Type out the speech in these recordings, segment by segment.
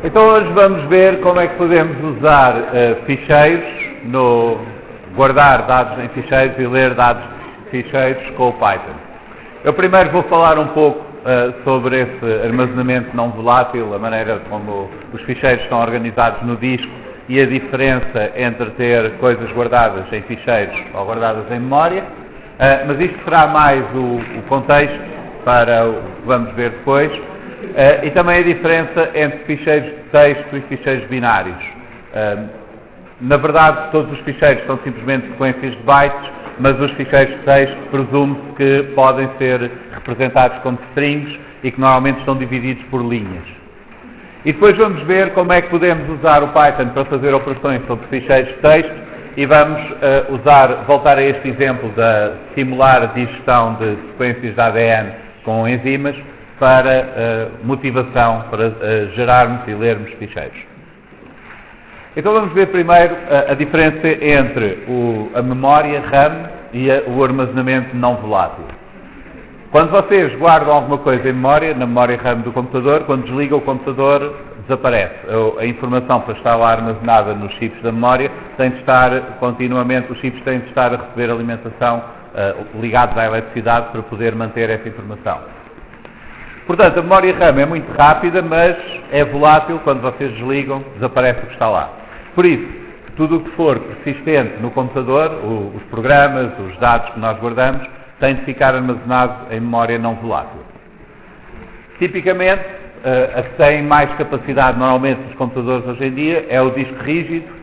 Então hoje vamos ver como é que podemos usar ficheiros, guardar dados em ficheiros e ler dados em ficheiros com o Python. Eu primeiro vou falar um pouco sobre esse armazenamento não volátil, a maneira como os ficheiros estão organizados no disco e a diferença entre ter coisas guardadas em ficheiros ou guardadas em memória, mas isto será mais o contexto para o que vamos ver depois. E também a diferença entre ficheiros de texto e ficheiros binários. Na verdade, todos os ficheiros são simplesmente sequências de bytes, mas os ficheiros de texto presume-se que podem ser representados como strings e que normalmente estão divididos por linhas. E depois vamos ver como é que podemos usar o Python para fazer operações sobre ficheiros de texto e vamos voltar a este exemplo de simular a digestão de sequências de ADN com enzimas para motivação, para gerarmos e lermos ficheiros. Então vamos ver primeiro a diferença entre a memória RAM e o armazenamento não volátil. Quando vocês guardam alguma coisa em memória, na memória RAM do computador, quando desliga o computador desaparece. A informação para estar lá armazenada nos chips da memória tem de estar continuamente, os chips têm de estar a receber alimentação ligados à eletricidade para poder manter essa informação. Portanto, a memória RAM é muito rápida, mas é volátil. Quando vocês desligam, desaparece o que está lá. Por isso, tudo o que for persistente no computador, os programas, os dados que nós guardamos, tem de ficar armazenado em memória não volátil. Tipicamente, a que tem mais capacidade normalmente nos computadores hoje em dia é o disco rígido.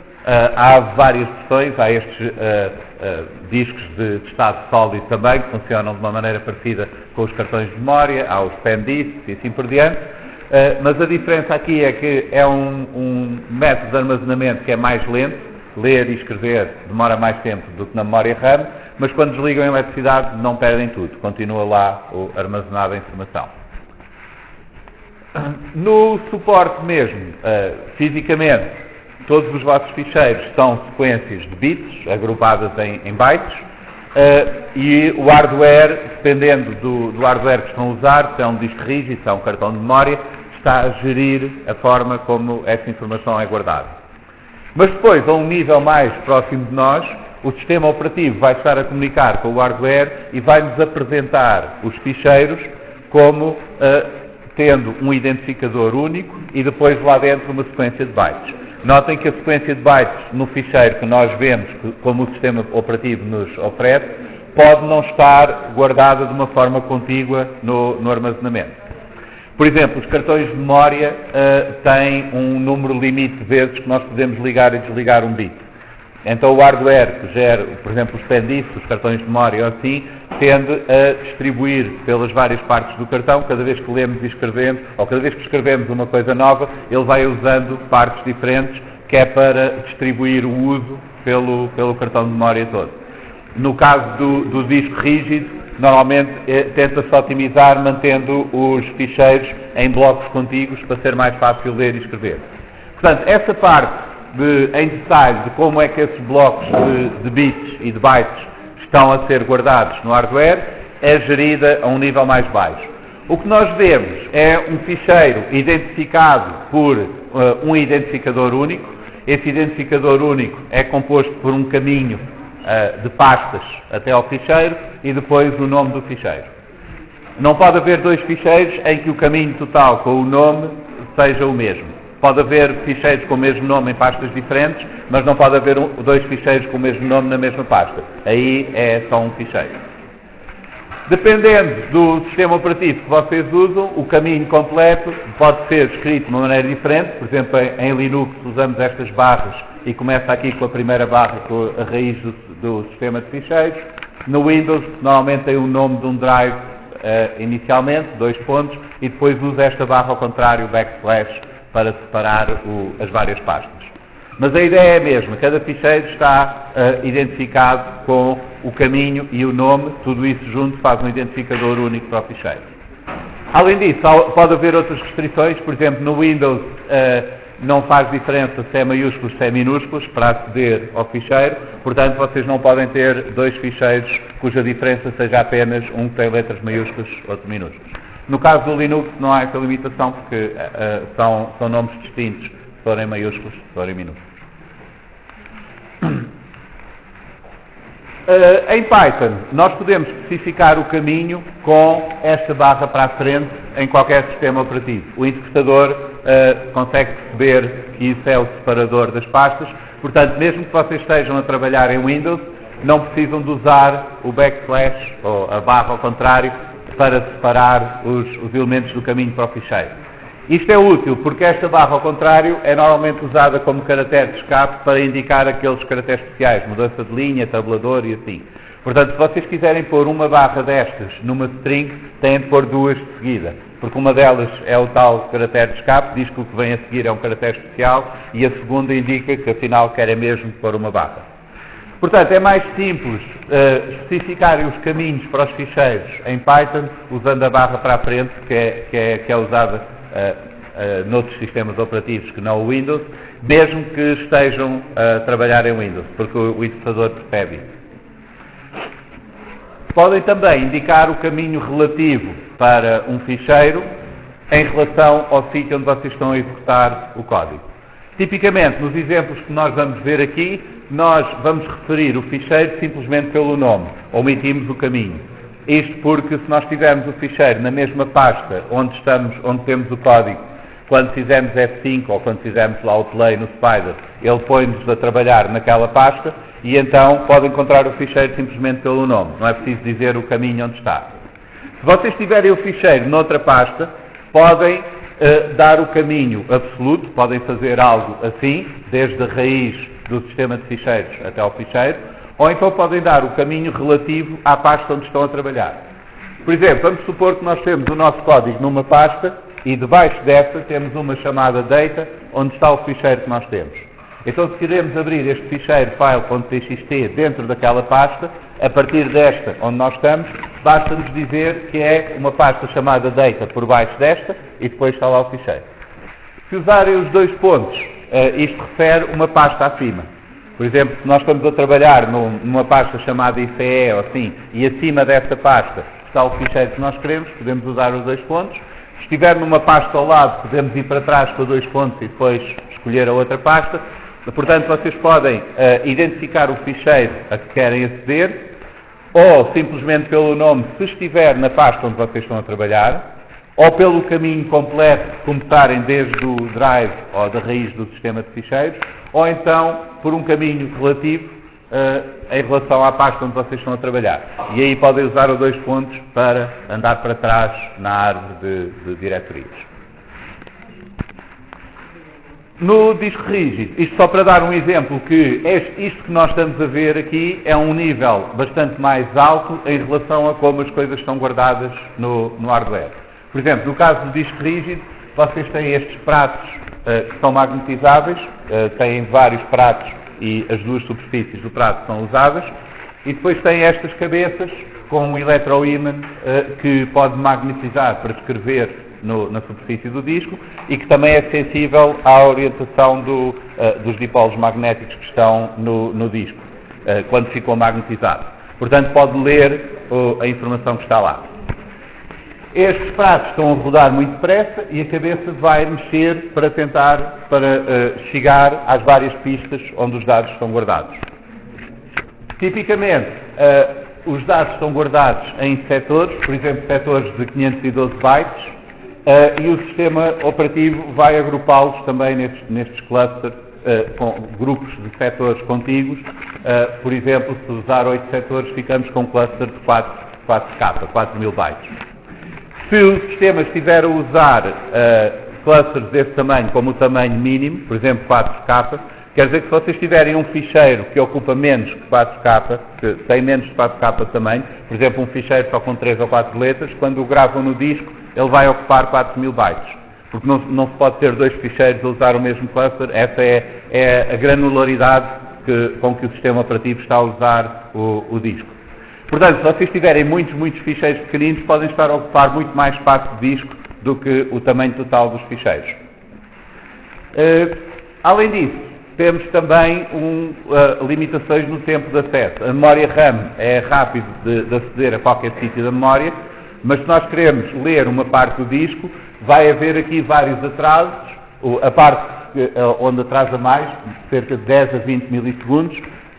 Há várias versões, há estes discos de estado sólido também, que funcionam de uma maneira parecida com os cartões de memória, há os PEM-DISCs e assim por diante, mas a diferença aqui é que é um método de armazenamento que é mais lento, ler e escrever demora mais tempo do que na memória RAM, mas quando desligam a eletricidade não perdem tudo, continua lá armazenada a informação. No suporte mesmo, fisicamente, todos os vossos ficheiros são sequências de bits, agrupadas em bytes, e o hardware, dependendo do hardware que estão a usar, se é um disco rígido, se é um cartão de memória, está a gerir a forma como essa informação é guardada. Mas depois, a um nível mais próximo de nós, o sistema operativo vai estar a comunicar com o hardware e vai-nos apresentar os ficheiros como tendo um identificador único e depois lá dentro uma sequência de bytes. Notem que a sequência de bytes no ficheiro que nós vemos, como o sistema operativo nos oferece, pode não estar guardada de uma forma contígua no armazenamento. Por exemplo, os cartões de memória têm um número limite de vezes que nós podemos ligar e desligar um bit. Então o hardware que gera, por exemplo, os PEM-DISCs, os cartões de memória ou assim, tende a distribuir pelas várias partes do cartão, cada vez que lemos e escrevemos, ou cada vez que escrevemos uma coisa nova, ele vai usando partes diferentes, que é para distribuir o uso pelo cartão de memória todo. No caso do disco rígido, normalmente tenta-se otimizar mantendo os ficheiros em blocos contíguos para ser mais fácil ler e escrever. Portanto, essa parte em detalhe de como é que esses blocos de bits e de bytes estão a ser guardados no hardware é gerida a um nível mais baixo. O que nós vemos é um ficheiro identificado por um identificador único. Esse identificador único é composto por um caminho de pastas até ao ficheiro e depois o nome do ficheiro. Não pode haver dois ficheiros em que o caminho total com o nome seja o mesmo. Pode haver ficheiros com o mesmo nome em pastas diferentes, mas não pode haver dois ficheiros com o mesmo nome na mesma pasta. Aí é só um ficheiro. Dependendo do sistema operativo que vocês usam, o caminho completo pode ser escrito de uma maneira diferente. Por exemplo, em Linux usamos estas barras e começa aqui com a primeira barra, com a raiz do sistema de ficheiros. No Windows, normalmente tem o nome de um drive inicialmente, 2 pontos, e depois usa esta barra ao contrário, backslash, para separar as várias pastas. Mas a ideia é a mesma, cada ficheiro está identificado com o caminho e o nome, tudo isso junto faz um identificador único para o ficheiro. Além disso, pode haver outras restrições, por exemplo, no Windows não faz diferença se é maiúsculos, se é minúsculos, para aceder ao ficheiro, portanto vocês não podem ter dois ficheiros cuja diferença seja apenas um que tem letras maiúsculas, outro minúsculos. No caso do Linux não há essa limitação porque são nomes distintos, se forem maiúsculos, se forem minúsculos. Em Python, nós podemos especificar o caminho com esta barra para a frente em qualquer sistema operativo. O interpretador consegue perceber que isso é o separador das pastas, portanto, mesmo que vocês estejam a trabalhar em Windows, não precisam de usar o backslash, ou a barra ao contrário, para separar os elementos do caminho para o ficheiro. Isto é útil porque esta barra ao contrário é normalmente usada como caractere de escape para indicar aqueles caracteres especiais, mudança de linha, tabulador e assim. Portanto, se vocês quiserem pôr uma barra destas numa string, têm de pôr duas de seguida, porque uma delas é o tal caractere de escape, diz que o que vem a seguir é um caractere especial, e a segunda indica que afinal querem mesmo pôr uma barra. Portanto, é mais simples especificarem os caminhos para os ficheiros em Python usando a barra para a frente, que é usada noutros sistemas operativos que não o Windows, mesmo que estejam a trabalhar em Windows, porque o interpretador percebe isso. Podem também indicar o caminho relativo para um ficheiro em relação ao sítio onde vocês estão a executar o código. Tipicamente, nos exemplos que nós vamos ver aqui, nós vamos referir o ficheiro simplesmente pelo nome, omitimos o caminho. Isto porque se nós tivermos o ficheiro na mesma pasta onde temos o código, quando fizermos F5 ou quando fizermos lá o play no Spider, ele põe-nos a trabalhar naquela pasta e então pode encontrar o ficheiro simplesmente pelo nome, não é preciso dizer o caminho onde está. Se vocês tiverem o ficheiro noutra pasta, podem dar o caminho absoluto, podem fazer algo assim, desde a raiz do sistema de ficheiros até ao ficheiro, ou então podem dar o caminho relativo à pasta onde estão a trabalhar. Por exemplo, vamos supor que nós temos o nosso código numa pasta e debaixo dessa temos uma chamada data, onde está o ficheiro que nós temos. Então, se queremos abrir este ficheiro file.txt dentro daquela pasta, a partir desta onde nós estamos, basta-nos dizer que é uma pasta chamada data por baixo desta e depois está lá o ficheiro. Se usarem os dois pontos, isto refere uma pasta acima. Por exemplo, se nós estamos a trabalhar numa pasta chamada ICE ou assim, e acima dessa pasta está o ficheiro que nós queremos, podemos usar os dois pontos. Se estiver numa pasta ao lado, podemos ir para trás com dois pontos e depois escolher a outra pasta. Portanto, vocês podem identificar o ficheiro a que querem aceder, ou simplesmente pelo nome, se estiver na pasta onde vocês estão a trabalhar, ou pelo caminho completo, começarem desde o drive ou da raiz do sistema de ficheiros, ou então por um caminho relativo em relação à pasta onde vocês estão a trabalhar. E aí podem usar os dois pontos para andar para trás na árvore de diretorias. No disco rígido, isto só para dar um exemplo, que isto que nós estamos a ver aqui é um nível bastante mais alto em relação a como as coisas estão guardadas no hardware. Por exemplo, no caso do disco rígido, vocês têm estes pratos que são magnetizáveis, têm vários pratos e as duas superfícies do prato são usadas, e depois têm estas cabeças com um eletroímã que pode magnetizar para escrever na superfície do disco e que também é sensível à orientação dos dipolos magnéticos que estão no disco, quando ficou magnetizado. Portanto, pode ler a informação que está lá. Estes pratos estão a rodar muito depressa e a cabeça vai mexer para chegar às várias pistas onde os dados estão guardados. Tipicamente, os dados estão guardados em setores, por exemplo, setores de 512 bytes, e o sistema operativo vai agrupá-los também nestes clusters, com grupos de setores contíguos. Por exemplo, se usar 8 setores, ficamos com um cluster de 4K, 4000 bytes. Se o sistema estiver a usar clusters desse tamanho como o tamanho mínimo, por exemplo 4K, quer dizer que se vocês tiverem um ficheiro que ocupa menos que 4K, que tem menos de 4K de tamanho, por exemplo um ficheiro só com 3 ou 4 letras, quando o gravam no disco, ele vai ocupar 4000 bytes. Porque não se pode ter dois ficheiros a usar o mesmo cluster, essa é a granularidade com que o sistema operativo está a usar o disco. Portanto, se vocês tiverem muitos ficheiros pequeninos, podem estar a ocupar muito mais espaço de disco do que o tamanho total dos ficheiros. Além disso, temos também limitações no tempo de acesso. A memória RAM é rápido de aceder a qualquer sítio da memória, mas se nós queremos ler uma parte do disco, vai haver aqui vários atrasos. A parte onde atrasa mais, cerca de 10 a 20 milissegundos,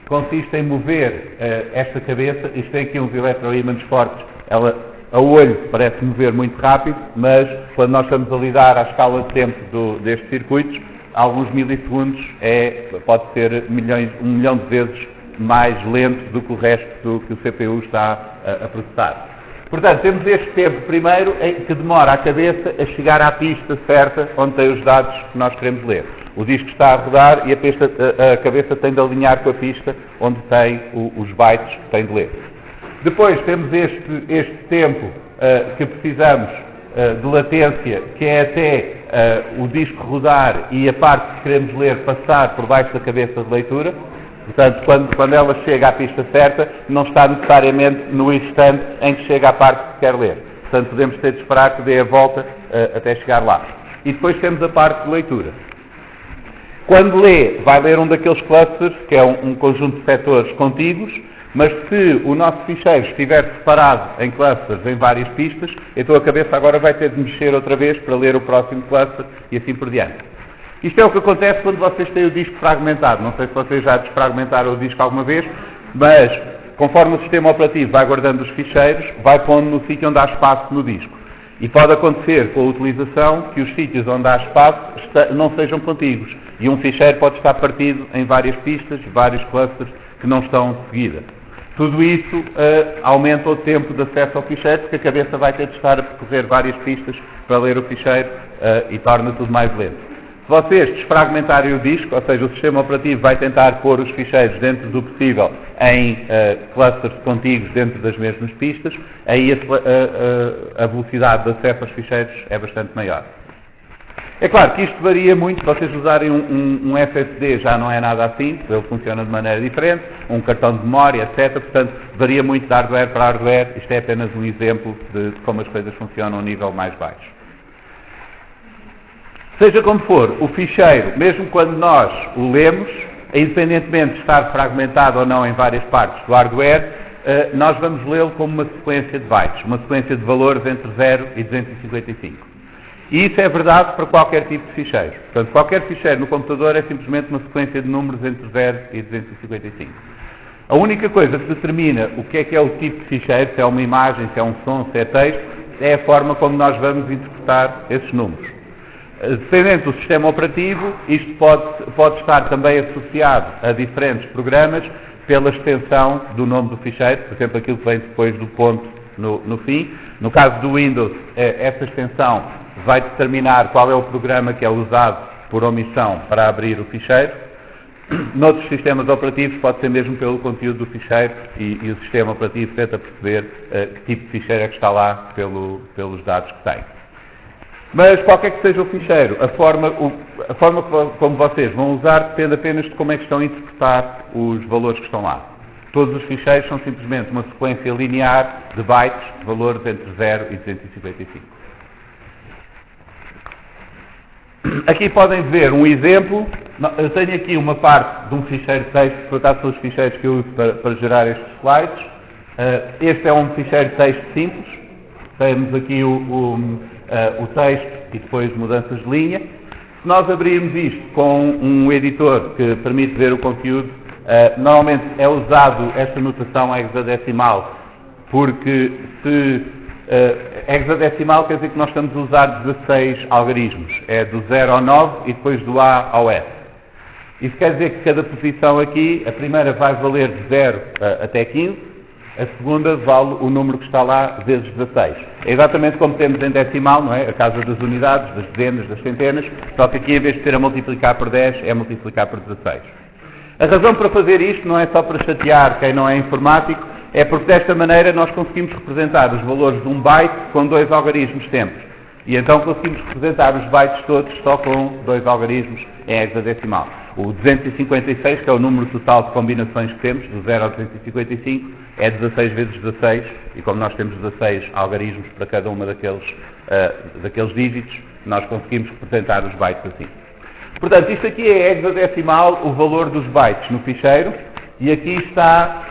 consiste em mover esta cabeça. Isto tem aqui uns eletroímãs fortes, ela a olho parece mover muito rápido, mas quando nós estamos a lidar à escala de tempo destes circuitos, alguns milissegundos pode ser 1 milhão de vezes mais lento do que o resto do que o CPU está a processar. Portanto, temos este tempo primeiro que demora a cabeça a chegar à pista certa onde tem os dados que nós queremos ler. O disco está a rodar e a cabeça tem de alinhar com a pista onde tem os bytes que tem de ler. Depois temos este tempo que precisamos de latência, que é até o disco rodar e a parte que queremos ler passar por baixo da cabeça de leitura. Portanto, quando ela chega à pista certa, não está necessariamente no instante em que chega à parte que quer ler. Portanto, podemos ter de esperar que dê a volta até chegar lá. E depois temos a parte de leitura. Quando lê, vai ler um daqueles clusters, que é um conjunto de setores contíguos, mas se o nosso ficheiro estiver separado em clusters, em várias pistas, então a cabeça agora vai ter de mexer outra vez para ler o próximo cluster e assim por diante. Isto é o que acontece quando vocês têm o disco fragmentado. Não sei se vocês já desfragmentaram o disco alguma vez, mas conforme o sistema operativo vai guardando os ficheiros, vai pondo no sítio onde há espaço no disco. E pode acontecer com a utilização que os sítios onde há espaço não sejam contíguos. E um ficheiro pode estar partido em várias pistas, vários clusters que não estão de seguida. Tudo isso aumenta o tempo de acesso ao ficheiro, porque a cabeça vai ter de estar a percorrer várias pistas para ler o ficheiro e torna tudo mais lento. Se vocês desfragmentarem o disco, ou seja, o sistema operativo vai tentar pôr os ficheiros dentro do possível em clusters contíguos dentro das mesmas pistas, aí a velocidade de acesso aos ficheiros é bastante maior. É claro que isto varia muito. Se vocês usarem um SSD já não é nada assim, ele funciona de maneira diferente, um cartão de memória, etc. Portanto, varia muito de hardware para hardware. Isto é apenas um exemplo de como as coisas funcionam a um nível mais baixo. Seja como for, o ficheiro, mesmo quando nós o lemos, independentemente de estar fragmentado ou não em várias partes do hardware, nós vamos lê-lo como uma sequência de bytes, uma sequência de valores entre 0 e 255. E isso é verdade para qualquer tipo de ficheiro. Portanto, qualquer ficheiro no computador é simplesmente uma sequência de números entre 0 e 255. A única coisa que determina o que é o tipo de ficheiro, se é uma imagem, se é um som, se é texto, é a forma como nós vamos interpretar esses números. Dependendo do sistema operativo, isto pode estar também associado a diferentes programas pela extensão do nome do ficheiro, por exemplo, aquilo que vem depois do ponto no fim. No caso do Windows, essa extensão vai determinar qual é o programa que é usado por omissão para abrir o ficheiro. Noutros sistemas operativos pode ser mesmo pelo conteúdo do ficheiro e o sistema operativo tenta perceber que tipo de ficheiro é que está lá pelos dados que tem. Mas qualquer que seja o ficheiro, a forma como vocês vão usar depende apenas de como é que estão a interpretar os valores que estão lá. Todos os ficheiros são simplesmente uma sequência linear de bytes de valores entre 0 e 255. Aqui podem ver um exemplo. Eu tenho aqui uma parte de um ficheiro de texto, por acaso são os ficheiros que eu uso para gerar estes slides. Este é um ficheiro de texto simples. Temos aqui o texto e depois mudanças de linha. Se nós abrirmos isto com um editor que permite ver o conteúdo, normalmente é usado esta notação hexadecimal, porque hexadecimal quer dizer que nós estamos a usar 16 algarismos. É do 0 ao 9 e depois do A ao F. Isso quer dizer que cada posição aqui, a primeira vai valer de 0 até 15, a segunda vale o número que está lá vezes 16. É exatamente como temos em decimal, não é? A casa das unidades, das dezenas, das centenas, só que aqui em vez de ser a multiplicar por 10, é multiplicar por 16. A razão para fazer isto não é só para chatear quem não é informático, é porque desta maneira nós conseguimos representar os valores de um byte com 2 algarismos sempre. E então conseguimos representar os bytes todos só com 2 algarismos em hexadecimal. O 256, que é o número total de combinações que temos, do 0 ao 255, é 16 vezes 16, e como nós temos 16 algarismos para cada uma daqueles dígitos, nós conseguimos representar os bytes assim. Portanto, isto aqui é hexadecimal, o valor dos bytes no ficheiro, e aqui está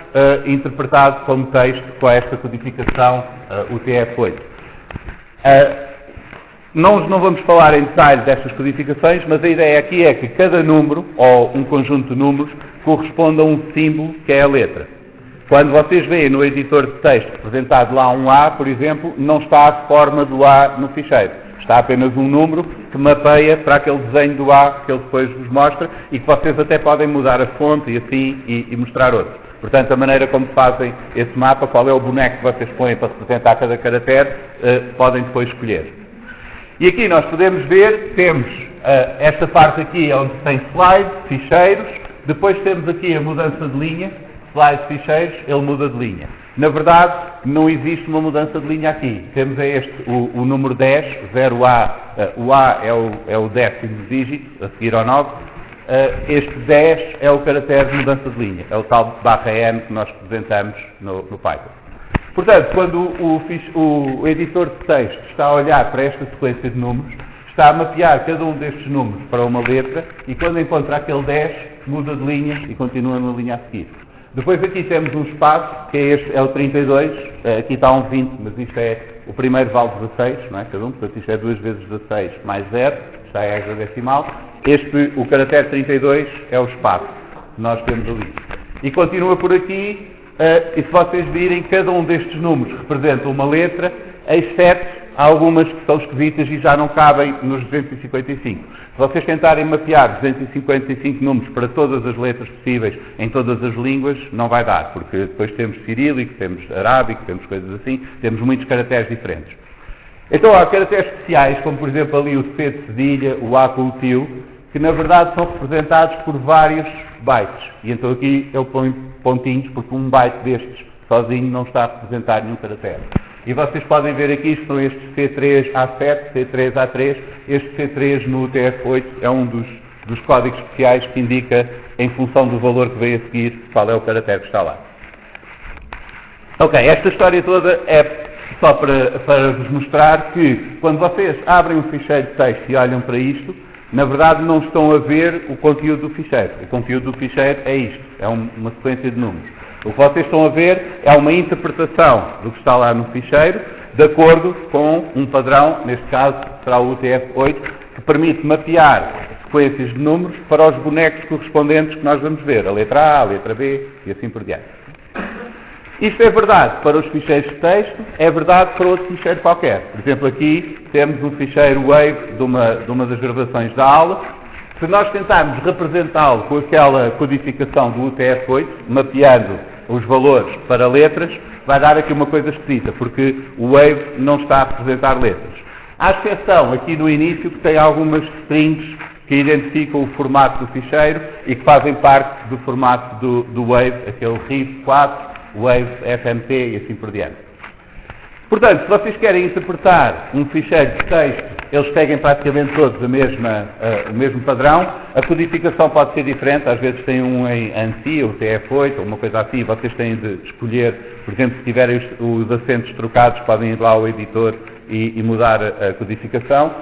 interpretado como texto com esta codificação UTF-8. Não vamos falar em detalhe destas codificações, mas a ideia aqui é que cada número, ou um conjunto de números, corresponde a um símbolo que é a letra. Quando vocês veem no editor de texto representado lá um A, por exemplo, não está a forma do A no ficheiro. Está apenas um número que mapeia para aquele desenho do A que ele depois vos mostra e que vocês até podem mudar a fonte e assim e mostrar outro. Portanto, a maneira como fazem esse mapa, qual é o boneco que vocês põem para representar cada caractere, podem depois escolher. E aqui nós podemos ver, temos esta parte aqui onde tem slides, ficheiros, depois temos aqui a mudança de linha, slides, ficheiros, ele muda de linha. Na verdade, não existe uma mudança de linha aqui. Temos o número 10, 0A, o A é o 10º dígito, a seguir ao 9. Este 10 é o caractere de mudança de linha, é o tal /n que nós representamos no Python. Portanto, quando o editor de texto está a olhar para esta sequência de números, está a mapear cada um destes números para uma letra e quando encontra aquele 10, muda de linha e continua na linha a seguir. Depois aqui temos um espaço, que é o 32, aqui está um 20, mas isto é o primeiro vale 16, não é? Cada um, portanto isto é 2 vezes 16 mais 0, está é a decimal. O caractere 32 é o espaço que nós temos ali. E continua por aqui, e se vocês virem, cada um destes números representa uma letra, exceto algumas que são esquisitas e já não cabem nos 255. Se vocês tentarem mapear 255 números para todas as letras possíveis em todas as línguas, não vai dar, porque depois temos cirílico, temos arábico, temos coisas assim, temos muitos caracteres diferentes. Então há caracteres especiais, como por exemplo ali o C de cedilha, o A com o tio, que na verdade são representados por vários bytes. E então aqui eu ponho pontinhos, porque um byte destes sozinho não está a representar nenhum caractere. E vocês podem ver aqui, são estes C3A7, C3A3. Este C3 no UTF-8 é um dos códigos especiais que indica, em função do valor que vem a seguir, qual é o caractere que está lá. Ok, esta história toda é só para vos mostrar que, quando vocês abrem um ficheiro de texto e olham para isto, na verdade não estão a ver o conteúdo do ficheiro. O conteúdo do ficheiro é isto, é uma sequência de números. O que vocês estão a ver é uma interpretação do que está lá no ficheiro, de acordo com um padrão, neste caso será o UTF-8, que permite mapear sequências de números para os bonecos correspondentes que nós vamos ver, a letra A, a letra B e assim por diante. Isto é verdade para os ficheiros de texto, é verdade para outro ficheiro qualquer. Por exemplo, aqui temos um ficheiro Wave de uma das gravações da aula. Se nós tentarmos representá-lo com aquela codificação do UTF-8, mapeando os valores para letras, vai dar aqui uma coisa esquisita, porque o Wave não está a representar letras. Há exceção aqui no início que tem algumas strings que identificam o formato do ficheiro e que fazem parte do formato do Wave, aquele RIF4, Wave, FMT e assim por diante. Portanto, se vocês querem interpretar um ficheiro de texto, eles seguem praticamente todos o mesmo padrão. A codificação pode ser diferente, às vezes tem um em ANSI, ou TF8, ou uma coisa assim, vocês têm de escolher, por exemplo, se tiverem os acentos trocados, podem ir lá ao editor e mudar a codificação.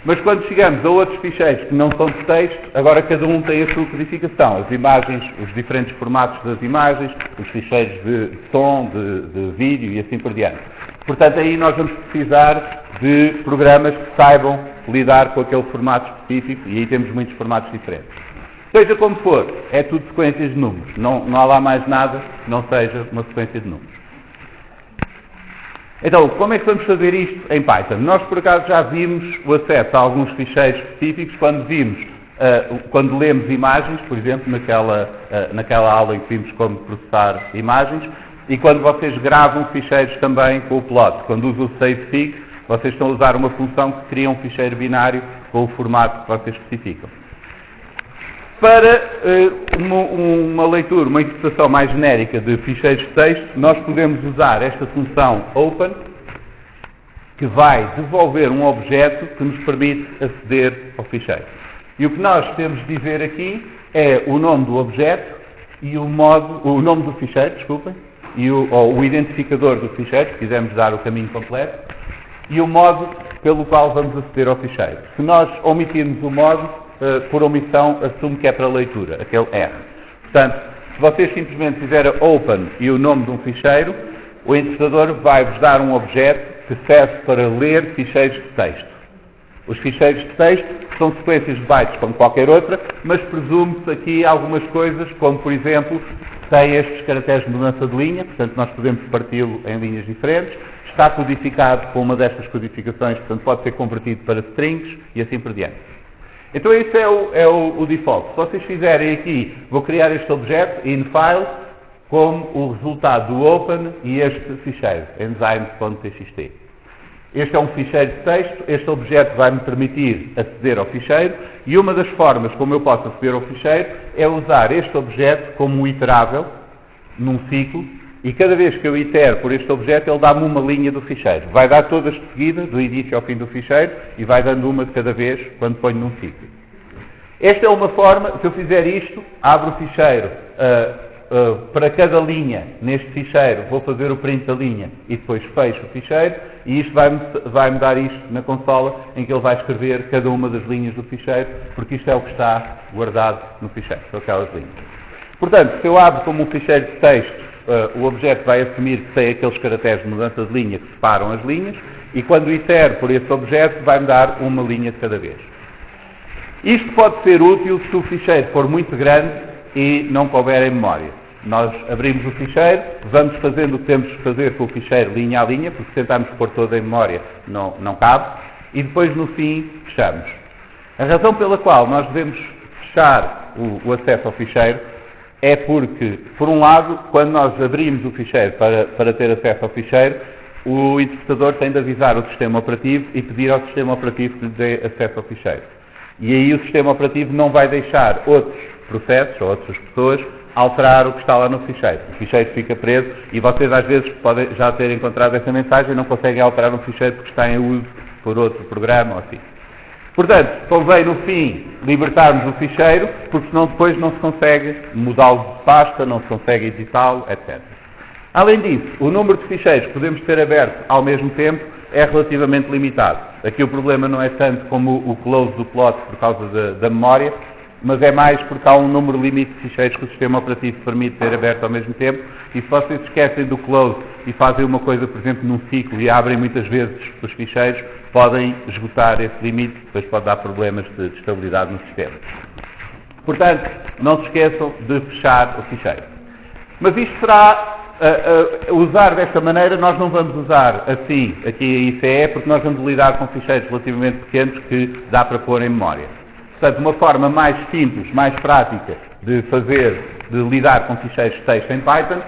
Mas quando chegamos a outros ficheiros que não são de texto, agora cada um tem a sua codificação. As imagens, os diferentes formatos das imagens, os ficheiros de som, de vídeo e assim por diante. Portanto, aí nós vamos precisar de programas que saibam lidar com aquele formato específico e aí temos muitos formatos diferentes. Seja como for, é tudo sequências de números. Não há lá mais nada que não seja uma sequência de números. Então, como é que vamos fazer isto em Python? Nós, por acaso, já vimos o acesso a alguns ficheiros específicos quando lemos imagens, por exemplo, naquela aula em que vimos como processar imagens, e quando vocês gravam ficheiros também com o plot. Quando usam o savefig, vocês estão a usar uma função que cria um ficheiro binário com o formato que vocês especificam. Para uma leitura, uma interpretação mais genérica de ficheiros de texto, nós podemos usar esta função open, que vai devolver um objeto que nos permite aceder ao ficheiro. E o que nós temos de dizer aqui é o nome do objeto e o nome do ficheiro, desculpem, ou o identificador do ficheiro, se quisermos dar o caminho completo, e o modo pelo qual vamos aceder ao ficheiro. Se nós omitirmos o modo, por omissão, assume que é para leitura, aquele R. Portanto, Se vocês simplesmente fizerem open e o nome de um ficheiro, o interpretador vai-vos dar um objeto que serve para ler ficheiros de texto. Os ficheiros de texto são sequências de bytes como qualquer outra, mas presume-se aqui algumas coisas, como por exemplo, tem estes caracteres de mudança de linha, portanto nós podemos parti-lo em linhas diferentes, está codificado com uma destas codificações, portanto pode ser convertido para strings e assim por diante. Então esse é o default. Se vocês fizerem aqui, vou criar este objeto, inFile, como o resultado do open e este ficheiro, enzymes.txt. Este é um ficheiro de texto, este objeto vai-me permitir aceder ao ficheiro e uma das formas como eu posso aceder ao ficheiro é usar este objeto como um iterável num ciclo e cada vez que eu itero por este objeto ele dá-me uma linha do ficheiro. Vai dar todas de seguida, do início ao fim do ficheiro e vai dando uma de cada vez quando ponho num ciclo. Esta é uma forma, se eu fizer isto, abro o ficheiro para cada linha neste ficheiro, vou fazer o print da linha e depois fecho o ficheiro e isto vai-me dar isto na consola em que ele vai escrever cada uma das linhas do ficheiro, porque isto é o que está guardado no ficheiro, são aquelas linhas. Portanto, se eu abro como um ficheiro de texto, o objeto vai assumir que tem aqueles caracteres de mudança de linha que separam as linhas e quando itero por esse objeto vai-me dar uma linha de cada vez. Isto pode ser útil se o ficheiro for muito grande e não couber em memória. Nós abrimos o ficheiro, vamos fazendo o que temos que fazer com o ficheiro linha a linha, porque se tentarmos pôr todo em memória não cabe, e depois no fim fechamos. A razão pela qual nós devemos fechar o acesso ao ficheiro é porque, por um lado, quando nós abrimos o ficheiro para ter acesso ao ficheiro, o interpretador tem de avisar o sistema operativo e pedir ao sistema operativo que lhe dê acesso ao ficheiro. E aí o sistema operativo não vai deixar outros processos ou outras pessoas alterar o que está lá no ficheiro. O ficheiro fica preso e vocês às vezes podem já ter encontrado essa mensagem e não conseguem alterar um ficheiro porque está em uso por outro programa ou assim. Portanto, convém no fim libertarmos o ficheiro, porque senão depois não se consegue mudá-lo de pasta, não se consegue editá-lo, etc. Além disso, o número de ficheiros que podemos ter aberto ao mesmo tempo é relativamente limitado. Aqui o problema não é tanto como o close do plot por causa da memória, mas é mais porque há um número limite de ficheiros que o sistema operativo permite ter aberto ao mesmo tempo, e se vocês esquecem do close e fazem uma coisa, por exemplo, num ciclo e abrem muitas vezes os ficheiros, podem esgotar esse limite, depois pode dar problemas de estabilidade no sistema. Portanto, não se esqueçam de fechar o ficheiro. Mas isto será, usar desta maneira, nós não vamos usar assim aqui a ICE, porque nós vamos lidar com ficheiros relativamente pequenos que dá para pôr em memória. Portanto, uma forma mais simples, mais prática de lidar com ficheiros de texto em Python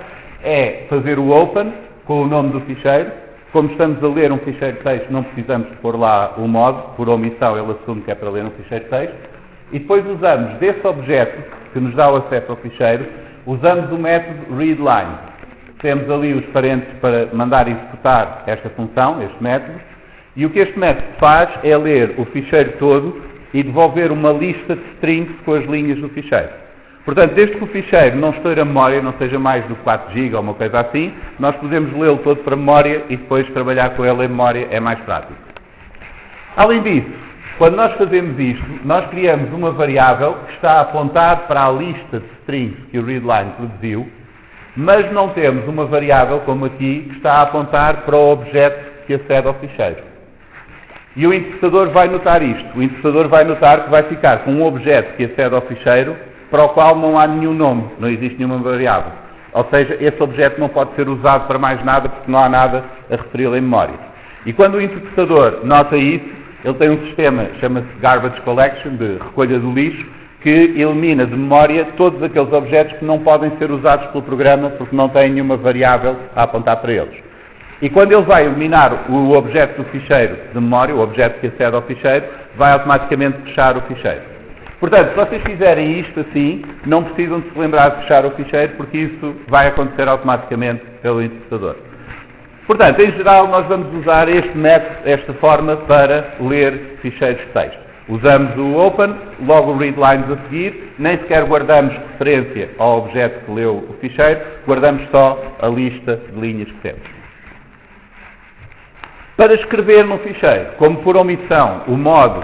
é fazer o open com o nome do ficheiro. Como estamos a ler um ficheiro de texto, não precisamos de pôr lá o modo, por omissão ele assume que é para ler um ficheiro de texto. E depois usamos desse objeto, que nos dá o acesso ao ficheiro, usamos o método readline. Temos ali os parentes para mandar executar esta função, este método, e o que este método faz é ler o ficheiro todo e devolver uma lista de strings com as linhas do ficheiro. Portanto, desde que o ficheiro não esteja a memória, não seja mais do 4 GB ou uma coisa assim, nós podemos lê-lo todo para a memória e depois trabalhar com ele em memória é mais prático. Além disso, quando nós fazemos isto, nós criamos uma variável que está a apontar para a lista de strings que o readline produziu, mas não temos uma variável, como aqui, que está a apontar para o objeto que acede ao ficheiro. E o interpretador vai notar isto. O interpretador vai notar que vai ficar com um objeto que acede ao ficheiro para o qual não há nenhum nome, não existe nenhuma variável. Ou seja, esse objeto não pode ser usado para mais nada porque não há nada a referi-lo em memória. E quando o interpretador nota isso, ele tem um sistema, chama-se Garbage Collection, de recolha do lixo, que elimina de memória todos aqueles objetos que não podem ser usados pelo programa porque não têm nenhuma variável a apontar para eles. E quando ele vai eliminar o objeto do ficheiro de memória, o objeto que acede ao ficheiro, vai automaticamente fechar o ficheiro. Portanto, se vocês fizerem isto assim, não precisam de se lembrar de fechar o ficheiro, porque isso vai acontecer automaticamente pelo interpretador. Portanto, em geral, nós vamos usar este método, esta forma, para ler ficheiros de texto. Usamos o open, logo o readlines a seguir, nem sequer guardamos referência ao objeto que leu o ficheiro, guardamos só a lista de linhas que temos. Para escrever no ficheiro, como por omissão o modo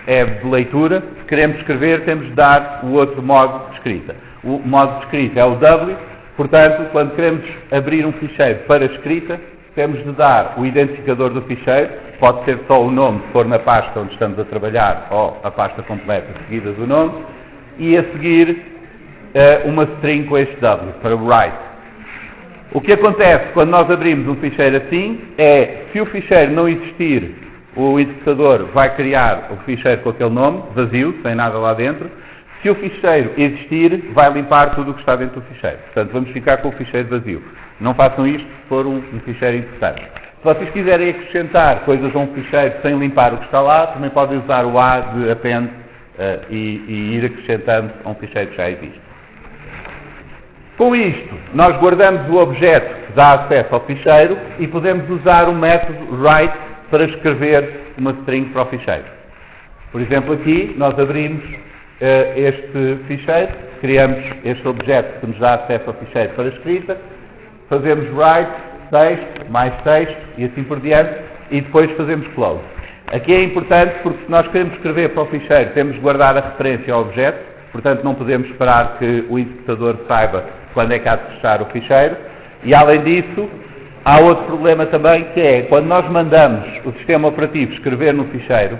é de leitura, se queremos escrever temos de dar o outro modo de escrita. o modo de escrita é o W, portanto, quando queremos abrir um ficheiro para escrita, temos de dar o identificador do ficheiro, pode ser só o nome, se for na pasta onde estamos a trabalhar, ou a pasta completa seguida do nome, e a seguir uma string com este W, para o write. O que acontece quando nós abrimos um ficheiro assim, é, se o ficheiro não existir, o interpretador vai criar o ficheiro com aquele nome, vazio, sem nada lá dentro. Se o ficheiro existir, vai limpar tudo o que está dentro do ficheiro. Portanto, vamos ficar com o ficheiro vazio. Não façam isto se for um ficheiro interessante. Se vocês quiserem acrescentar coisas a um ficheiro sem limpar o que está lá, também podem usar o A de append e ir acrescentando a um ficheiro que já existe. Com isto, nós guardamos o objeto que dá acesso ao ficheiro e podemos usar o método write para escrever uma string para o ficheiro. Por exemplo, aqui nós abrimos este ficheiro, criamos este objeto que nos dá acesso ao ficheiro para escrita, fazemos write, texto, mais texto e assim por diante, e depois fazemos close. Aqui é importante porque se nós queremos escrever para o ficheiro, temos de guardar a referência ao objeto, portanto não podemos esperar que o interpretador saiba quando é que há de fechar o ficheiro, e além disso, há outro problema também, que é, quando nós mandamos o sistema operativo escrever no ficheiro,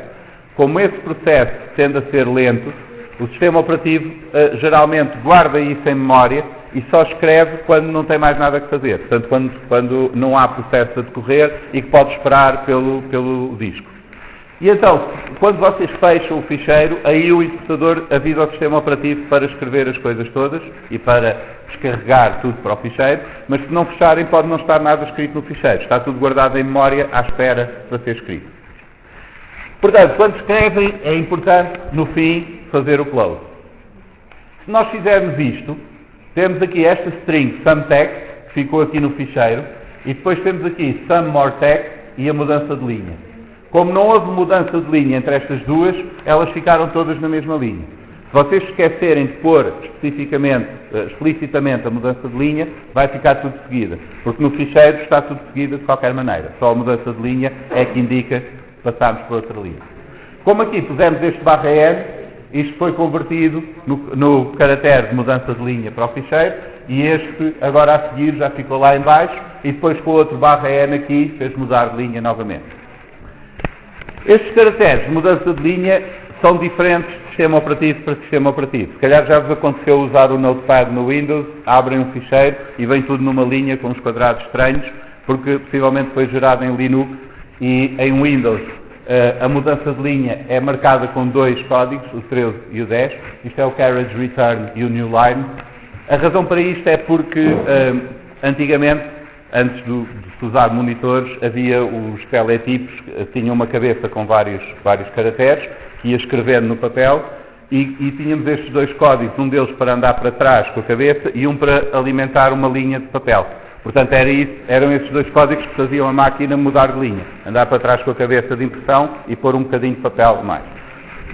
como esse processo tende a ser lento, o sistema operativo geralmente guarda isso em memória e só escreve quando não tem mais nada que fazer. Portanto, quando não há processo a decorrer e que pode esperar pelo disco. E então, quando vocês fecham o ficheiro, aí o interpretador avisa ao sistema operativo para escrever as coisas todas e para descarregar tudo para o ficheiro, mas se não fecharem pode não estar nada escrito no ficheiro. Está tudo guardado em memória à espera para ser escrito. Portanto, quando escrevem, é importante, no fim, fazer o close. Se nós fizermos isto, temos aqui esta string someText, que ficou aqui no ficheiro, e depois temos aqui someMoreText e a mudança de linha. Como não houve mudança de linha entre estas duas, elas ficaram todas na mesma linha. Se vocês esquecerem de pôr explicitamente a mudança de linha, vai ficar tudo seguida. Porque no ficheiro está tudo seguido de qualquer maneira. Só a mudança de linha é que indica que passamos por outra linha. Como aqui pusemos este /n, isto foi convertido no caractere de mudança de linha para o ficheiro, e este, agora a seguir, já ficou lá em baixo, e depois com o outro /n aqui, fez mudar de linha novamente. Estes caracteres de mudança de linha são diferentes de sistema operativo para sistema operativo. Se calhar já vos aconteceu usar o Notepad no Windows, abrem um ficheiro e vem tudo numa linha com uns quadrados estranhos, porque possivelmente foi gerado em Linux e em Windows a mudança de linha é marcada com dois códigos, o 13 e o 10. Isto é o Carriage Return e o New Line. A razão para isto é porque antigamente, antes de se usar monitores, havia os teletipos, tinham uma cabeça com vários caracteres, que ia escrevendo no papel, e tínhamos estes dois códigos, um deles para andar para trás com a cabeça e um para alimentar uma linha de papel. Portanto, eram esses dois códigos que faziam a máquina mudar de linha, andar para trás com a cabeça de impressão e pôr um bocadinho de papel a mais.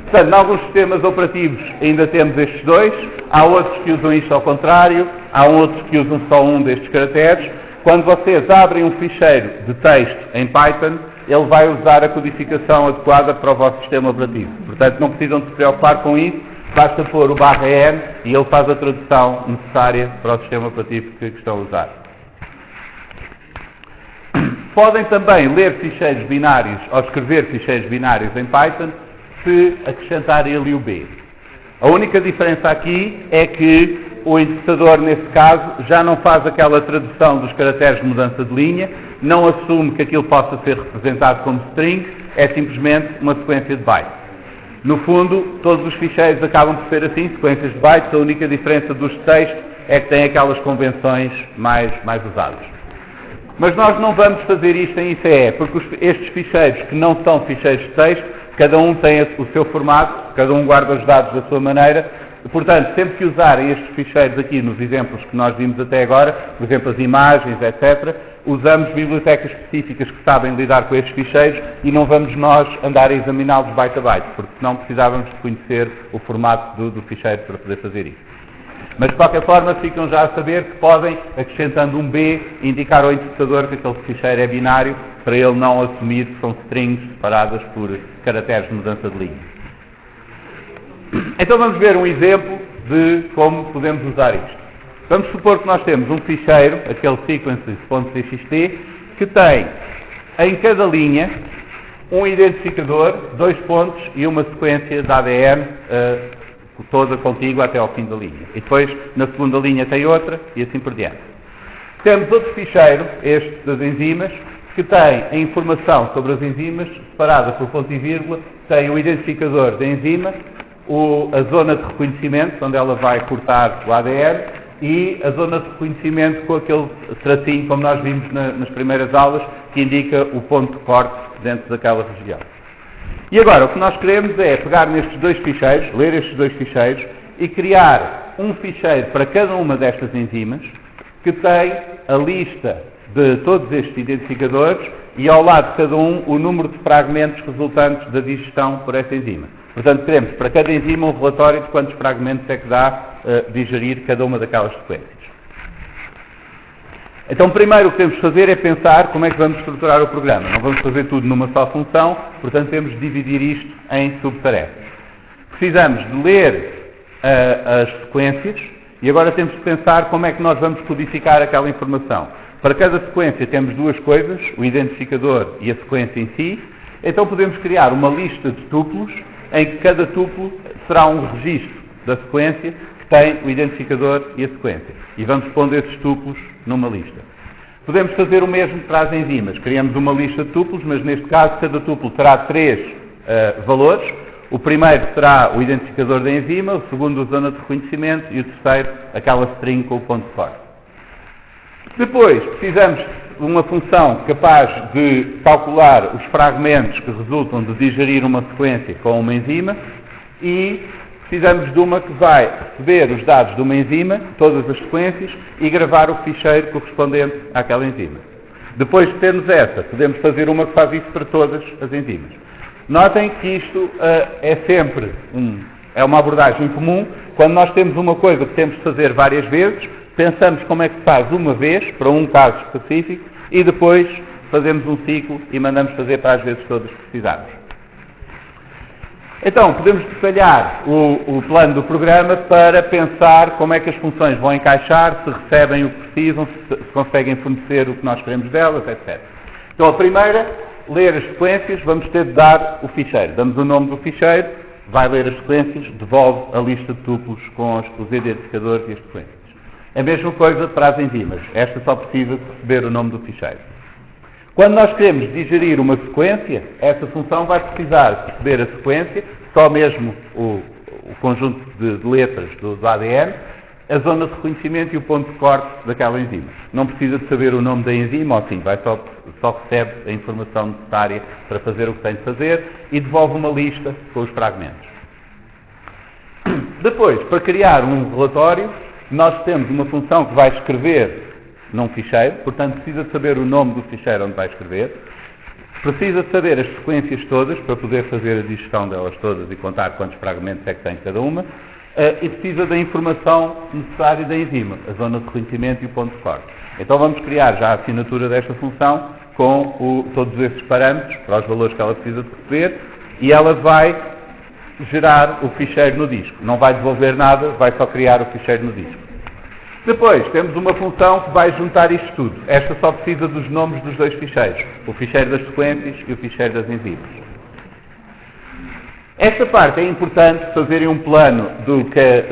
Portanto, em alguns sistemas operativos ainda temos estes dois, há outros que usam isto ao contrário, há outros que usam só um destes caracteres. Quando vocês abrem um ficheiro de texto em Python, ele vai usar a codificação adequada para o vosso sistema operativo. Portanto, não precisam de se preocupar com isso, basta pôr o /n e ele faz a tradução necessária para o sistema operativo que estão a usar. Podem também ler ficheiros binários ou escrever ficheiros binários em Python se acrescentarem ali o B. A única diferença aqui é que o interpretador, nesse caso, já não faz aquela tradução dos caracteres de mudança de linha, não assume que aquilo possa ser representado como string, é simplesmente uma sequência de bytes. No fundo, todos os ficheiros acabam por ser assim, sequências de bytes, a única diferença dos de texto é que têm aquelas convenções mais usadas. Mas nós não vamos fazer isto em ICE, porque estes ficheiros que não são ficheiros de texto, cada um tem o seu formato, cada um guarda os dados da sua maneira. Portanto, sempre que usarem estes ficheiros aqui nos exemplos que nós vimos até agora, por exemplo, as imagens, etc., usamos bibliotecas específicas que sabem lidar com estes ficheiros e não vamos nós andar a examiná-los byte a byte, porque senão precisávamos de conhecer o formato do ficheiro para poder fazer isso. Mas, de qualquer forma, ficam já a saber que podem, acrescentando um B, indicar ao interpretador que aquele ficheiro é binário, para ele não assumir que são strings separadas por caracteres de mudança de linha. Então vamos ver um exemplo de como podemos usar isto. Vamos supor que nós temos um ficheiro, aquele sequences.txt, que tem em cada linha um identificador, 2 pontos e uma sequência de ADN toda contígua até ao fim da linha. E depois, na segunda linha tem outra e assim por diante. Temos outro ficheiro, este das enzimas, que tem a informação sobre as enzimas separada por ponto e vírgula, tem o identificador da enzima, a zona de reconhecimento, onde ela vai cortar o ADN, e a zona de reconhecimento com aquele tracinho, como nós vimos nas primeiras aulas, que indica o ponto de corte dentro daquela região. E agora, o que nós queremos é pegar nestes 2 ficheiros, ler estes 2 ficheiros, e criar um ficheiro para cada uma destas enzimas, que tem a lista de todos estes identificadores e ao lado de cada um o número de fragmentos resultantes da digestão por essa enzima. Portanto, teremos para cada enzima um relatório de quantos fragmentos é que dá digerir cada uma daquelas sequências. Então, primeiro o que temos de fazer é pensar como é que vamos estruturar o programa. Não vamos fazer tudo numa só função, portanto temos de dividir isto em subtarefas. Precisamos de ler as sequências e agora temos de pensar como é que nós vamos codificar aquela informação. Para cada sequência temos 2 coisas, o identificador e a sequência em si. Então podemos criar uma lista de tuplos em que cada tuplo será um registro da sequência que tem o identificador e a sequência. E vamos pondo esses tuplos numa lista. Podemos fazer o mesmo para as enzimas. Criamos uma lista de tuplos, mas neste caso cada tuplo terá 3 valores. O primeiro será o identificador da enzima, o segundo a zona de reconhecimento e o terceiro aquela string com o ponto de corte. Depois precisamos de uma função capaz de calcular os fragmentos que resultam de digerir uma sequência com uma enzima e precisamos de uma que vai receber os dados de uma enzima, todas as sequências, e gravar o ficheiro correspondente àquela enzima. Depois de termos essa, podemos fazer uma que faz isso para todas as enzimas. Notem que isto é sempre uma abordagem comum. Quando nós temos uma coisa que temos de fazer várias vezes, pensamos como é que se faz uma vez, para um caso específico, e depois fazemos um ciclo e mandamos fazer para as vezes todas que precisarmos. Então, podemos detalhar o plano do programa para pensar como é que as funções vão encaixar, se recebem o que precisam, se conseguem fornecer o que nós queremos delas, etc. Então, a primeira, ler as sequências, vamos ter de dar o ficheiro. Damos o nome do ficheiro, vai ler as sequências, devolve a lista de tuplos com os identificadores e as sequências. A mesma coisa para as enzimas. Esta só precisa de receber o nome do ficheiro. Quando nós queremos digerir uma sequência, essa função vai precisar de receber a sequência, só mesmo o conjunto de letras do ADN, a zona de reconhecimento e o ponto de corte daquela enzima. Não precisa de saber o nome da enzima, ou sim, só recebe a informação necessária para fazer o que tem de fazer e devolve uma lista com os fragmentos. Depois, para criar um relatório, nós temos uma função que vai escrever num ficheiro, portanto precisa de saber o nome do ficheiro onde vai escrever, precisa de saber as sequências todas para poder fazer a digestão delas todas e contar quantos fragmentos é que tem cada uma, e precisa da informação necessária da enzima, a zona de reconhecimento e o ponto de corte. Então vamos criar já a assinatura desta função com todos esses parâmetros para os valores que ela precisa de receber e ela vai gerar o ficheiro no disco. Não vai devolver nada, vai só criar o ficheiro no disco. Depois, temos uma função que vai juntar isto tudo. Esta só precisa dos nomes dos 2 ficheiros. O ficheiro das sequências e o ficheiro das enzimas. Esta parte é importante fazerem um plano do que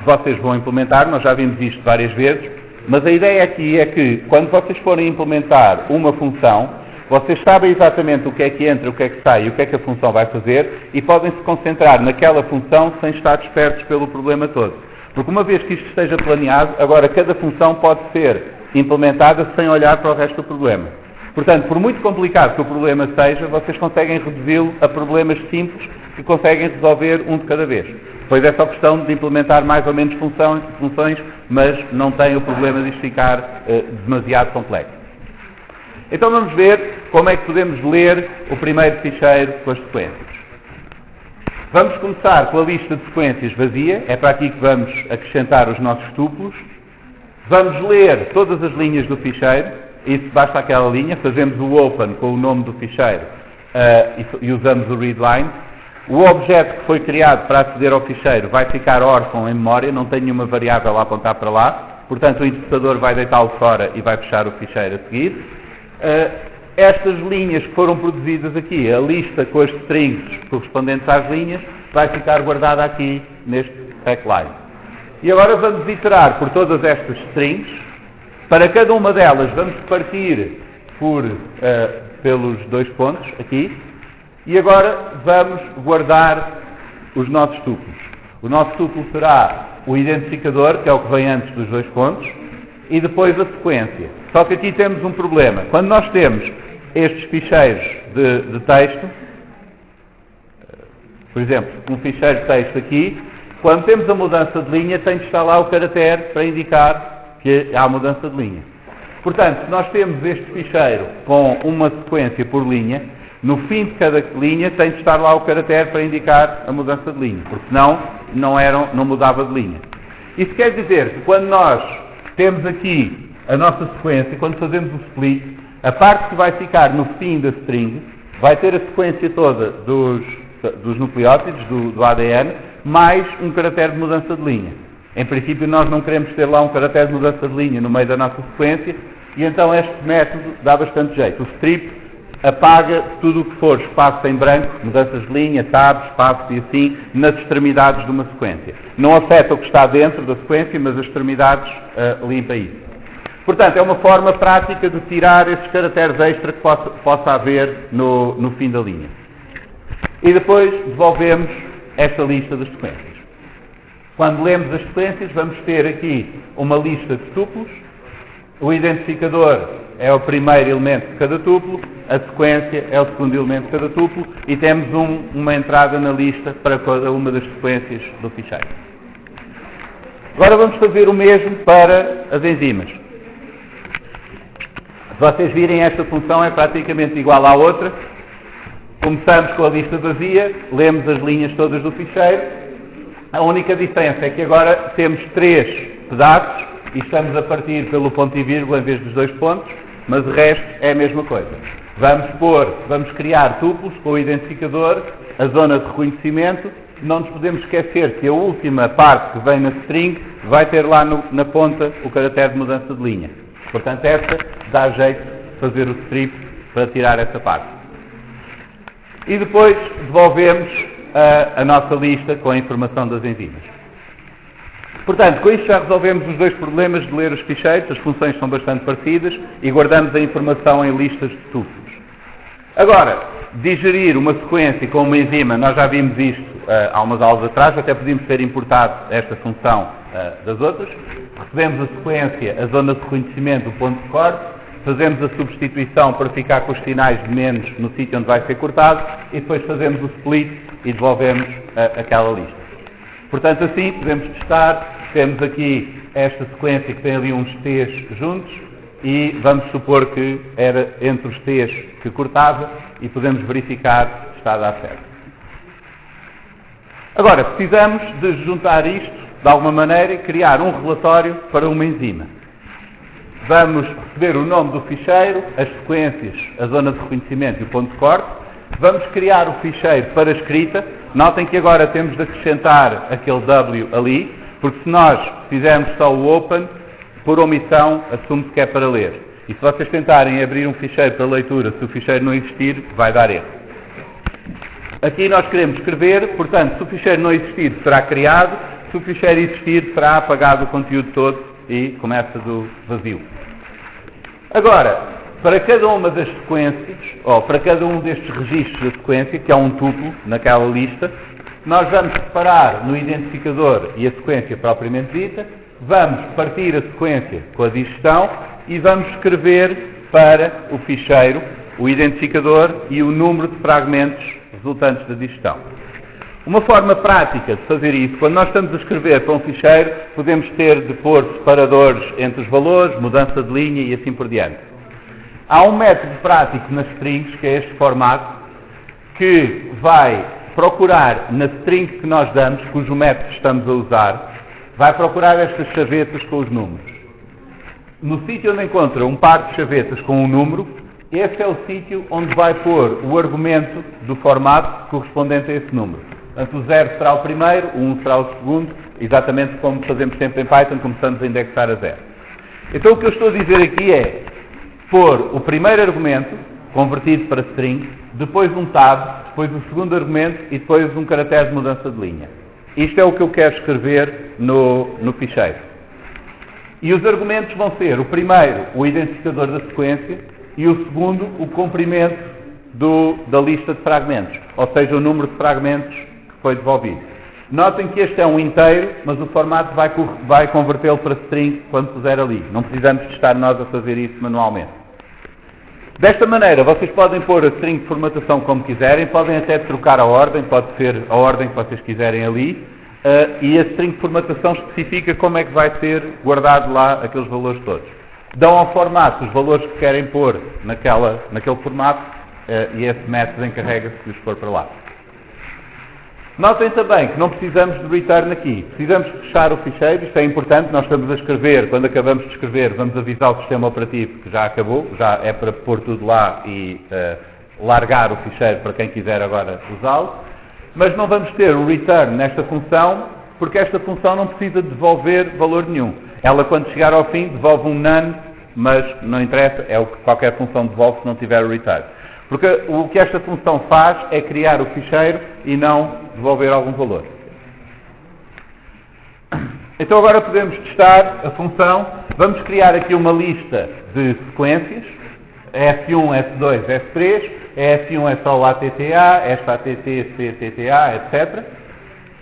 vocês vão implementar. Nós já vimos isto várias vezes. Mas a ideia aqui é que, quando vocês forem implementar uma função, vocês sabem exatamente o que é que entra, o que é que sai e o que é que a função vai fazer e podem se concentrar naquela função sem estar despertos pelo problema todo. Porque uma vez que isto esteja planeado, agora cada função pode ser implementada sem olhar para o resto do problema. Portanto, por muito complicado que o problema seja, vocês conseguem reduzi-lo a problemas simples que conseguem resolver um de cada vez. Depois é só questão de implementar mais ou menos funções, mas não tem o problema de isto ficar demasiado complexo. Então vamos ver como é que podemos ler o primeiro ficheiro com as sequências. Vamos começar com a lista de sequências vazia, é para aqui que vamos acrescentar os nossos tuplos. Vamos ler todas as linhas do ficheiro, isso basta aquela linha, fazemos o open com o nome do ficheiro e usamos o readline. O objeto que foi criado para aceder ao ficheiro vai ficar órfão em memória, não tem nenhuma variável a apontar para lá, portanto o interpretador vai deitá-lo fora e vai fechar o ficheiro a seguir. Estas linhas que foram produzidas aqui, a lista com as strings correspondentes às linhas, vai ficar guardada aqui neste backline. E agora vamos iterar por todas estas strings. Para cada uma delas vamos partir pelos 2 pontos aqui. E agora vamos guardar os nossos tuplos. O nosso tuplo será o identificador, que é o que vem antes dos 2 pontos, e depois a sequência. Só que aqui temos um problema. Quando nós temos estes ficheiros de texto, por exemplo, um ficheiro de texto aqui, quando temos a mudança de linha, tem de estar lá o caractere para indicar que há mudança de linha. Portanto, se nós temos este ficheiro com uma sequência por linha, no fim de cada linha tem de estar lá o caractere para indicar a mudança de linha, porque senão não mudava de linha. Isso quer dizer que quando nós temos aqui a nossa sequência, quando fazemos o split, a parte que vai ficar no fim da string vai ter a sequência toda dos nucleótidos, do ADN, mais um caractere de mudança de linha. Em princípio nós não queremos ter lá um caractere de mudança de linha no meio da nossa sequência, e então este método dá bastante jeito. O strip apaga tudo o que for espaço em branco, mudanças de linha, tabs, espaços e assim, nas extremidades de uma sequência. Não afeta o que está dentro da sequência, mas as extremidades limpa isso. Portanto, é uma forma prática de tirar esses caracteres extra que possa haver no fim da linha. E depois devolvemos esta lista das sequências. Quando lemos as sequências, vamos ter aqui uma lista de tuplos. O identificador é o primeiro elemento de cada tuplo, a sequência é o segundo elemento de cada tuplo e temos uma entrada na lista para cada uma das sequências do ficheiro. Agora vamos fazer o mesmo para as enzimas. Se vocês virem, esta função é praticamente igual à outra. Começamos com a lista vazia, lemos as linhas todas do ficheiro. A única diferença é que agora temos 3 pedaços e estamos a partir pelo ponto e vírgula em vez dos 2 pontos, mas o resto é a mesma coisa. Vamos criar tuplos com o identificador, a zona de reconhecimento. Não nos podemos esquecer que a última parte que vem na string vai ter lá na ponta o caractere de mudança de linha. Portanto, esta dá jeito de fazer o strip para tirar essa parte. E depois devolvemos a nossa lista com a informação das enzimas. Portanto, com isto já resolvemos os 2 problemas de ler os ficheiros, as funções são bastante parecidas e guardamos a informação em listas de tuplos. Agora, digerir uma sequência com uma enzima, nós já vimos isto há umas aulas atrás, até podíamos ter importado esta função das outras. Recebemos a sequência, a zona de reconhecimento, o ponto de corte, fazemos a substituição para ficar com os sinais de menos no sítio onde vai ser cortado e depois fazemos o split e devolvemos aquela lista. Portanto, assim, podemos testar. Temos aqui esta sequência que tem ali uns T's juntos e vamos supor que era entre os T's que cortava e podemos verificar se está a dar certo. Agora, precisamos de juntar isto, de alguma maneira, e criar um relatório para uma enzima. Vamos receber o nome do ficheiro, as sequências, a zona de reconhecimento e o ponto de corte. Vamos criar o ficheiro para escrita. Notem que agora temos de acrescentar aquele W ali, porque se nós fizermos só o open, por omissão, assume-se que é para ler. E se vocês tentarem abrir um ficheiro para leitura, se o ficheiro não existir, vai dar erro. Aqui nós queremos escrever, portanto, se o ficheiro não existir, será criado. Se o ficheiro existir, será apagado o conteúdo todo e começa do vazio. Agora, para cada uma das sequências, ou para cada um destes registros da sequência, que é um tuplo naquela lista, nós vamos separar no identificador e a sequência propriamente dita, vamos partir a sequência com a digestão e vamos escrever para o ficheiro o identificador e o número de fragmentos resultantes da digestão. Uma forma prática de fazer isso, quando nós estamos a escrever para um ficheiro, podemos ter de pôr separadores entre os valores, mudança de linha e assim por diante. Há um método prático nas strings, que é este formato, que vai procurar na string que nós damos, cujo método estamos a usar, vai procurar estas chavetas com os números. No sítio onde encontra um par de chavetas com um número, esse é o sítio onde vai pôr o argumento do formato correspondente a esse número. Portanto, o 0 será o primeiro, o 1 será o segundo, exatamente como fazemos sempre em Python, começamos a indexar a 0. Então o que eu estou a dizer aqui é pôr o primeiro argumento, convertido para string, depois um tab, depois o segundo argumento e depois um caractere de mudança de linha. Isto é o que eu quero escrever no ficheiro. E os argumentos vão ser, o primeiro, o identificador da sequência, e o segundo, o comprimento da lista de fragmentos, ou seja, o número de fragmentos que foi devolvido. Notem que este é um inteiro, mas o formato vai convertê-lo para string quando puser ali. Não precisamos de estar nós a fazer isso manualmente. Desta maneira, vocês podem pôr a string de formatação como quiserem, podem até trocar a ordem, pode ser a ordem que vocês quiserem ali, e a string de formatação especifica como é que vai ser guardado lá aqueles valores todos. Dão ao formato os valores que querem pôr naquele formato, e esse método encarrega-se de os pôr para lá. Notem também que não precisamos de return aqui. Precisamos de fechar o ficheiro, isto é importante, nós estamos a escrever, quando acabamos de escrever, vamos avisar o sistema operativo que já acabou, já é para pôr tudo lá e largar o ficheiro para quem quiser agora usá-lo. Mas não vamos ter o return nesta função, porque esta função não precisa devolver valor nenhum. Ela, quando chegar ao fim, devolve um none, mas não interessa, é o que qualquer função devolve se não tiver o return. Porque o que esta função faz é criar o ficheiro e não devolver algum valor. Então agora podemos testar a função. Vamos criar aqui uma lista de sequências. F1, F2, F3. F1 é só o ATTA, esta ATT, CTTA, etc.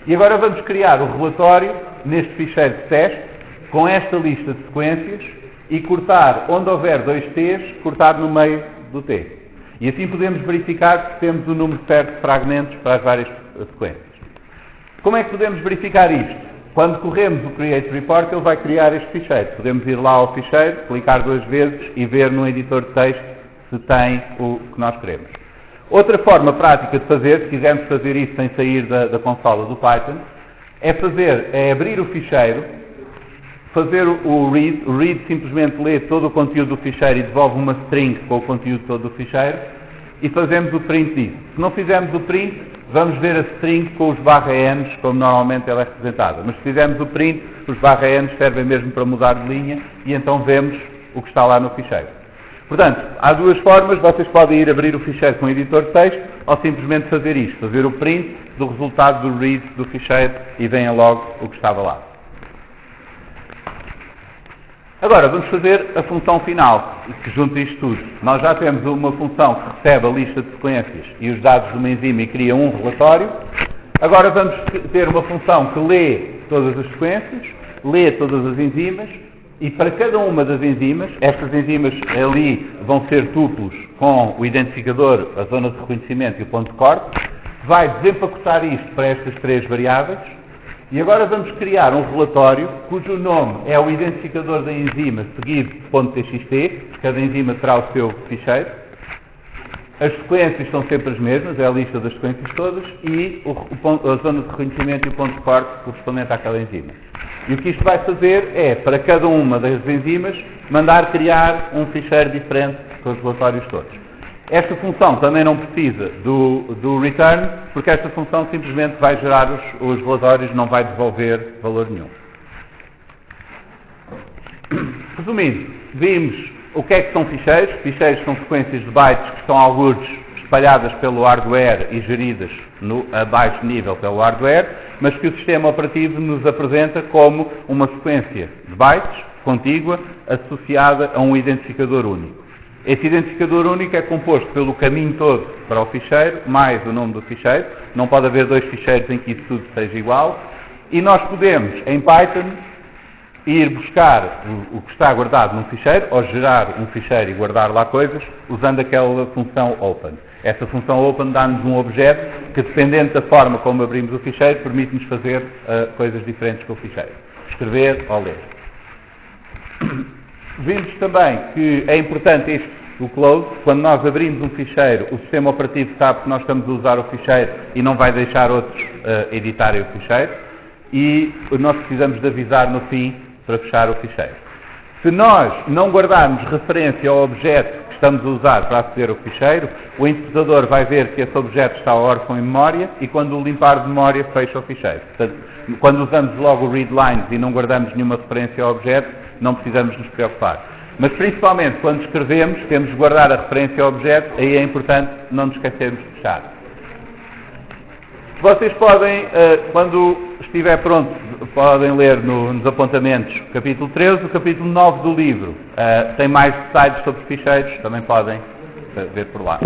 E agora vamos criar o relatório neste ficheiro de teste com esta lista de sequências e cortar, onde houver 2 T's, cortar no meio do T. E assim podemos verificar se temos o número certo de fragmentos para as várias sequências. Como é que podemos verificar isto? Quando corremos o Create Report, ele vai criar este ficheiro. Podemos ir lá ao ficheiro, clicar 2 vezes e ver no editor de texto se tem o que nós queremos. Outra forma prática de fazer, se quisermos fazer isso sem sair da consola do Python, é abrir o ficheiro, fazer o read. O read simplesmente lê todo o conteúdo do ficheiro e devolve uma string com o conteúdo todo do ficheiro, e fazemos o print disso. Se não fizermos o print, vamos ver a string com os /n, como normalmente ela é representada. Mas se fizermos o print, os /n servem mesmo para mudar de linha, e então vemos o que está lá no ficheiro. Portanto, há 2 formas. Vocês podem ir abrir o ficheiro com o editor de texto, ou simplesmente fazer isto, fazer o print do resultado do read do ficheiro, e veem logo o que estava lá. Agora, vamos fazer a função final, que junta isto tudo. Nós já temos uma função que recebe a lista de sequências e os dados de uma enzima e cria um relatório. Agora vamos ter uma função que lê todas as sequências, lê todas as enzimas, e para cada uma das enzimas, estas enzimas ali vão ser tuplos com o identificador, a zona de reconhecimento e o ponto de corte, vai desempacotar isto para estas 3 variáveis. E agora vamos criar um relatório cujo nome é o identificador da enzima seguido de .txt, cada enzima terá o seu ficheiro. As sequências são sempre as mesmas, é a lista das sequências todas, e a zona de reconhecimento e o ponto de corte correspondente àquela enzima. E o que isto vai fazer é, para cada uma das enzimas, mandar criar um ficheiro diferente com os relatórios todos. Esta função também não precisa do return, porque esta função simplesmente vai gerar os relatórios, não vai devolver valor nenhum. Resumindo, vimos o que é que são ficheiros. Ficheiros são sequências de bytes que estão algures espalhadas pelo hardware e geridas a baixo nível pelo hardware, mas que o sistema operativo nos apresenta como uma sequência de bytes contígua associada a um identificador único. Esse identificador único é composto pelo caminho todo para o ficheiro, mais o nome do ficheiro. Não pode haver 2 ficheiros em que isso tudo seja igual. E nós podemos, em Python, ir buscar o que está guardado num ficheiro, ou gerar um ficheiro e guardar lá coisas, usando aquela função open. Essa função open dá-nos um objeto que, dependendo da forma como abrimos o ficheiro, permite-nos fazer coisas diferentes com o ficheiro. Escrever ou ler. Vimos também que é importante o close. Quando nós abrimos um ficheiro, o sistema operativo sabe que nós estamos a usar o ficheiro e não vai deixar outros editarem o ficheiro. E nós precisamos de avisar no fim para fechar o ficheiro. Se nós não guardarmos referência ao objeto que estamos a usar para aceder ao ficheiro, o interpretador vai ver que esse objeto está órfão em memória e quando o limpar de memória fecha o ficheiro. Portanto, quando usamos logo o readlines e não guardamos nenhuma referência ao objeto, não precisamos nos preocupar. Mas principalmente quando escrevemos, temos de guardar a referência ao objeto, aí é importante não nos esquecermos de fechar. Vocês podem, quando estiver pronto, podem ler nos apontamentos o capítulo 13, o capítulo 9 do livro. Tem mais detalhes sobre ficheiros, também podem ver por lá.